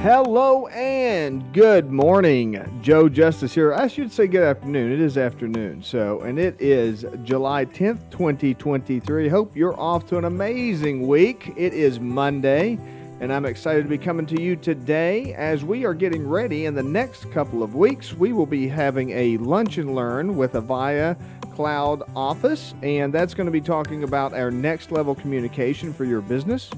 Hello and good morning. Joe Justice here. I should say good afternoon. It is afternoon. And it is July 10th, 2023. Hope you're off to an amazing week. It is Monday, and I'm excited to be coming to you today as we are getting ready. In the next couple of weeks, we will be having a lunch and learn with Avaya Cloud Office, and that's going to be talking about our next level communication for your business.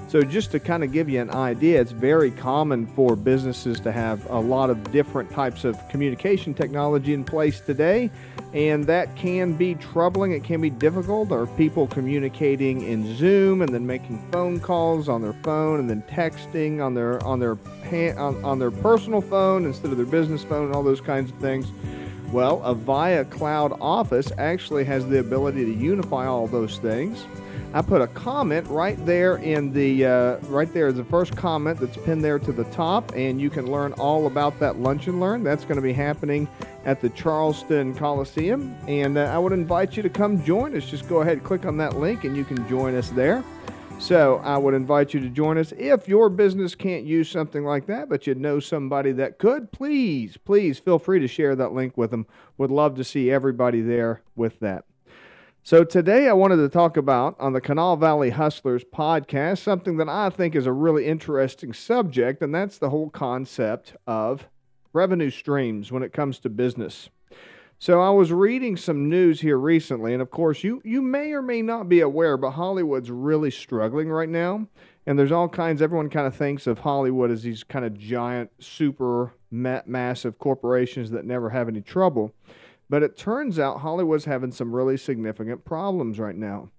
So just to kind of give you an idea, it's very common for businesses to have a lot of different types of communication technology in place today, and that can be troubling. It can be difficult. Or people communicating in Zoom and then making phone calls on their phone and then texting on their personal phone instead of their business phone and all those kinds of things. Well, Avaya Cloud Office actually has the ability to unify all those things. I put a comment right there in the right there is the first comment that's pinned there to the top, and you can learn all about that lunch and learn. That's going to be happening at the Charleston Coliseum, and I would invite you to come join us. Just go ahead and click on that link, and you can join us there. So I would invite you to join us. If your business can't use something like that, but you know somebody that could, please feel free to share that link with them. Would love to see everybody there with that. So today I wanted to talk about, on the Kanawha Valley Hustlers podcast, something that I think is a really interesting subject, and that's the whole concept of revenue streams when it comes to business. So I was reading some news here recently, and of course you may or may not be aware, but Hollywood's really struggling right now, and there's all kinds, everyone kind of thinks of Hollywood as these kind of giant, super massive corporations that never have any trouble. But it turns out Hollywood's having some really significant problems right now.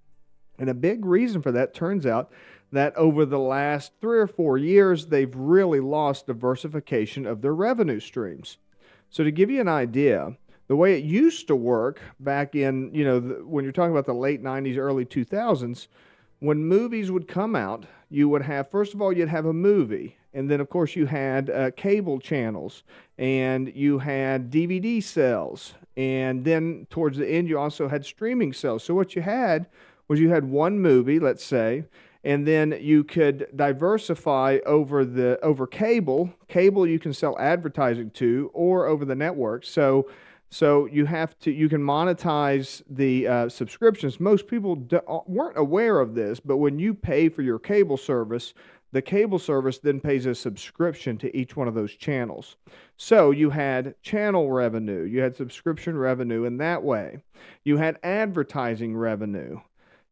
And a big reason for that turns out that over the last 3 or 4 years, they've really lost diversification of their revenue streams. So to give you an idea, the way it used to work back in, when you're talking about the late 90s, early 2000s, when movies would come out, you would have, first of all, you'd have a movie. And then, of course, you had cable channels, and you had DVD sales. And then towards the end, you also had streaming sales. So what you had was you had one movie, let's say, and then you could diversify over cable. Cable you can sell advertising to, or over the network. So you can monetize the subscriptions. Most people weren't aware of this, but when you pay for your cable service, the cable service then pays a subscription to each one of those channels. So you had channel revenue, you had subscription revenue in that way. You had advertising revenue.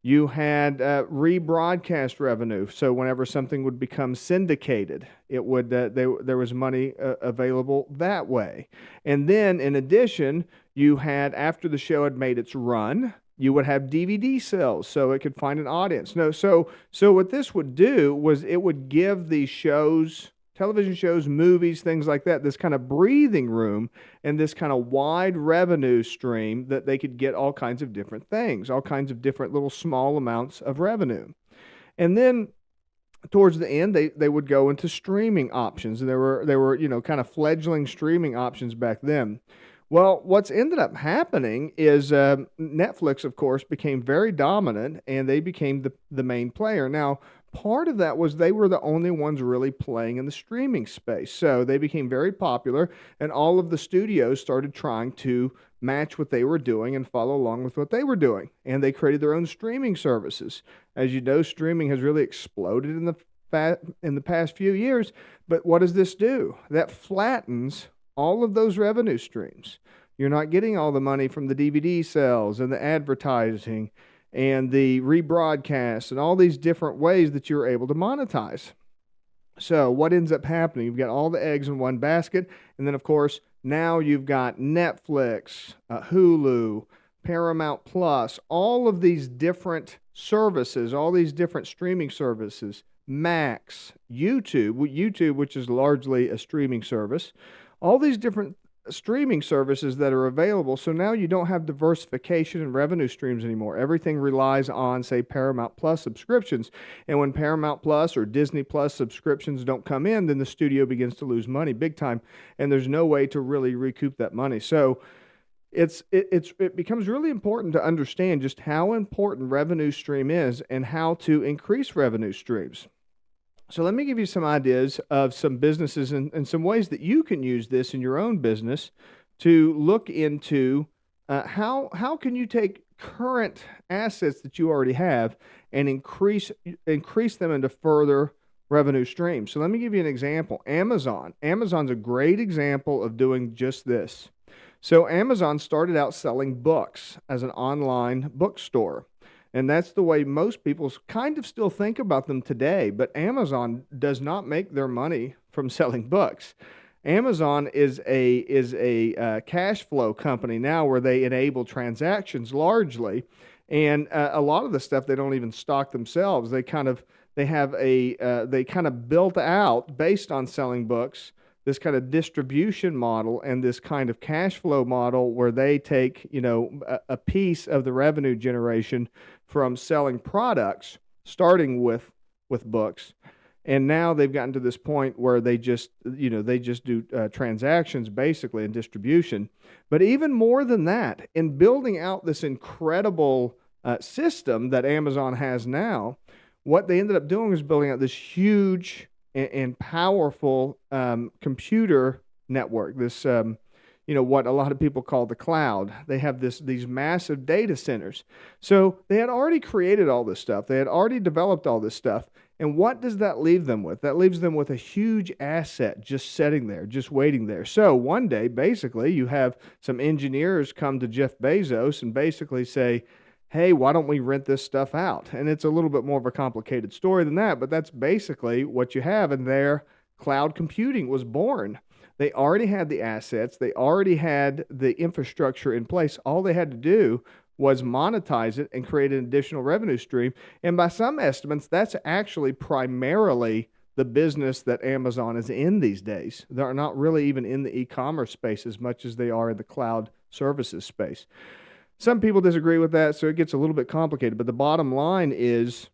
You had rebroadcast revenue. So whenever something would become syndicated, it would there was money available that way. And then in addition, you had, after the show had made its run, you would have DVD sales so it could find an audience. So what this would do was it would give these shows, television shows, movies, things like that, this kind of breathing room and this kind of wide revenue stream that they could get all kinds of different things, all kinds of different little small amounts of revenue. And then towards the end, they would go into streaming options. And there were kind of fledgling streaming options back then. Well, what's ended up happening is Netflix, of course, became very dominant, and they became the main player. Now, part of that was they were the only ones really playing in the streaming space. So they became very popular, and all of the studios started trying to match what they were doing and follow along with what they were doing. And they created their own streaming services. As you know, streaming has really exploded in the past few years. But what does this do? That flattens all of those revenue streams. You're not getting all the money from the DVD sales and the advertising and the rebroadcast and all these different ways that you're able to monetize. So what ends up happening? You've got all the eggs in one basket, and then of course now you've got Netflix, Hulu, Paramount Plus, all of these different services, all these different streaming services, Max, YouTube, which is largely a streaming service, all these different streaming services that are available. So now you don't have diversification in revenue streams anymore. Everything relies on, say, Paramount Plus subscriptions. And when Paramount Plus or Disney Plus subscriptions don't come in, then the studio begins to lose money big time. And there's no way to really recoup that money. So it becomes really important to understand just how important revenue stream is and how to increase revenue streams. So let me give you some ideas of some businesses and some ways that you can use this in your own business to look into how can you take current assets that you already have and increase them into further revenue streams. So let me give you an example. Amazon. Amazon's a great example of doing just this. So Amazon started out selling books as an online bookstore. And that's the way most people kind of still think about them today. But Amazon does not make their money from selling books. Amazon is a cash flow company now where they enable transactions largely, and a lot of the stuff they don't even stock themselves. They kind of built out based on selling books this kind of distribution model and this kind of cash flow model where they take, a piece of the revenue generation from selling products, starting with books. And now they've gotten to this point where they just do transactions basically in distribution. But even more than that, in building out this incredible system that Amazon has now, what they ended up doing is building out this huge and powerful computer network. This, what a lot of people call the cloud. They have these massive data centers. So they had already created all this stuff. They had already developed all this stuff. And what does that leave them with? That leaves them with a huge asset just sitting there, just waiting there. So one day, basically, you have some engineers come to Jeff Bezos and basically say, hey, why don't we rent this stuff out? And it's a little bit more of a complicated story than that, but that's basically what you have. And there, cloud computing was born. They already had the assets. They already had the infrastructure in place. All they had to do was monetize it and create an additional revenue stream. And by some estimates, that's actually primarily the business that Amazon is in these days. They're not really even in the e-commerce space as much as they are in the cloud services space. Some people disagree with that, so it gets a little bit complicated. But the bottom line is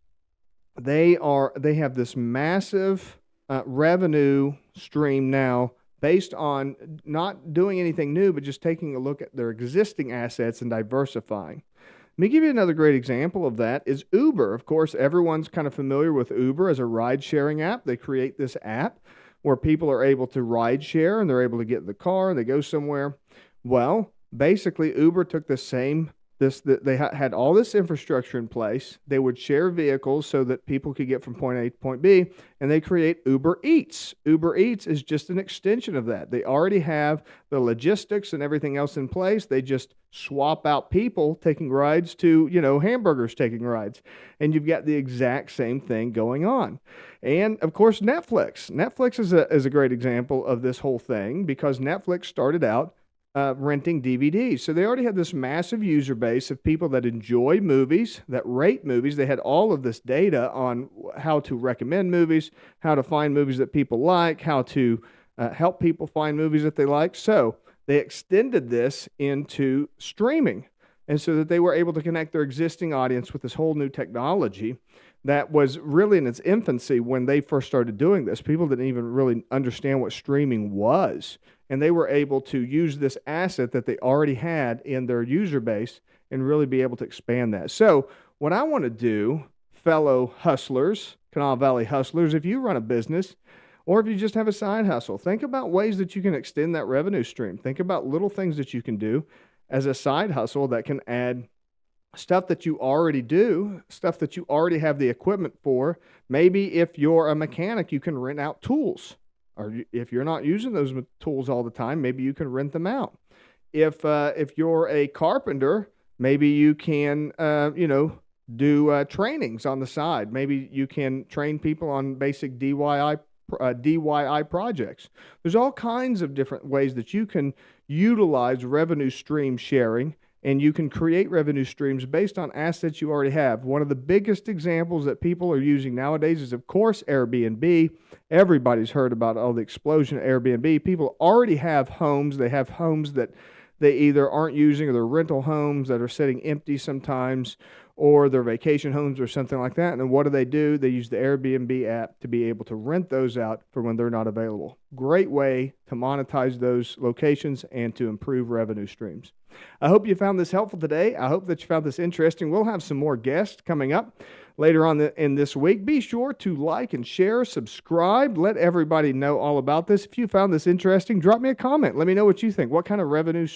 they have this massive revenue stream now based on not doing anything new, but just taking a look at their existing assets and diversifying. Let me give you another great example of that is Uber. Of course, everyone's kind of familiar with Uber as a ride-sharing app. They create this app where people are able to ride share and they're able to get in the car and they go somewhere. Well, basically, Uber took they had all this infrastructure in place. They would share vehicles so that people could get from point A to point B, and they create Uber Eats. Uber Eats is just an extension of that. They already have the logistics and everything else in place. They just swap out people taking rides to, hamburgers taking rides, and you've got the exact same thing going on. And of course, Netflix. Netflix is a great example of this whole thing because Netflix started out renting DVDs. So they already had this massive user base of people that enjoy movies, that rate movies. They had all of this data on how to recommend movies, how to find movies that people like, how to help people find movies that they like. So they extended this into streaming. And so that they were able to connect their existing audience with this whole new technology that was really in its infancy when they first started doing this. People didn't even really understand what streaming was. And they were able to use this asset that they already had in their user base and really be able to expand that. So what I want to do, fellow hustlers, Kanawha Valley hustlers, if you run a business or if you just have a side hustle, think about ways that you can extend that revenue stream. Think about little things that you can do as a side hustle that can add stuff that you already do, stuff that you already have the equipment for. Maybe if you're a mechanic, you can rent out tools. Or if you're not using those tools all the time, maybe you can rent them out. If you're a carpenter, maybe you can, do trainings on the side. Maybe you can train people on basic DIY projects. There's all kinds of different ways that you can utilize revenue stream sharing, and you can create revenue streams based on assets you already have. One of the biggest examples that people are using nowadays is, of course, Airbnb. Everybody's heard about the explosion of Airbnb. People already have homes. They have homes that they either aren't using, or they're rental homes that are sitting empty sometimes, or their vacation homes or something like that. And then what do? They use the Airbnb app to be able to rent those out for when they're not available. Great way to monetize those locations and to improve revenue streams. I hope you found this helpful today. I hope that you found this interesting. We'll have some more guests coming up later on in this week. Be sure to like and share, subscribe, let everybody know all about this. If you found this interesting, drop me a comment. Let me know what you think. What kind of revenue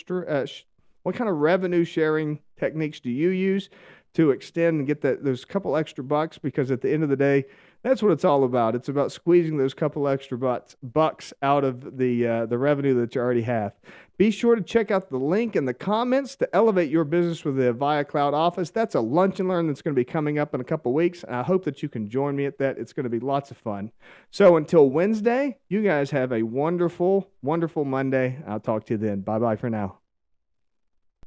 sharing techniques do you use to extend and get those couple extra bucks? Because at the end of the day, that's what it's all about. It's about squeezing those couple extra bucks out of the revenue that you already have. Be sure to check out the link in the comments to elevate your business with the Avaya Cloud Office. That's a lunch and learn that's going to be coming up in a couple weeks, and I hope that you can join me at that. It's going to be lots of fun. So until Wednesday, you guys have a wonderful, wonderful Monday. I'll talk to you then. Bye-bye for now.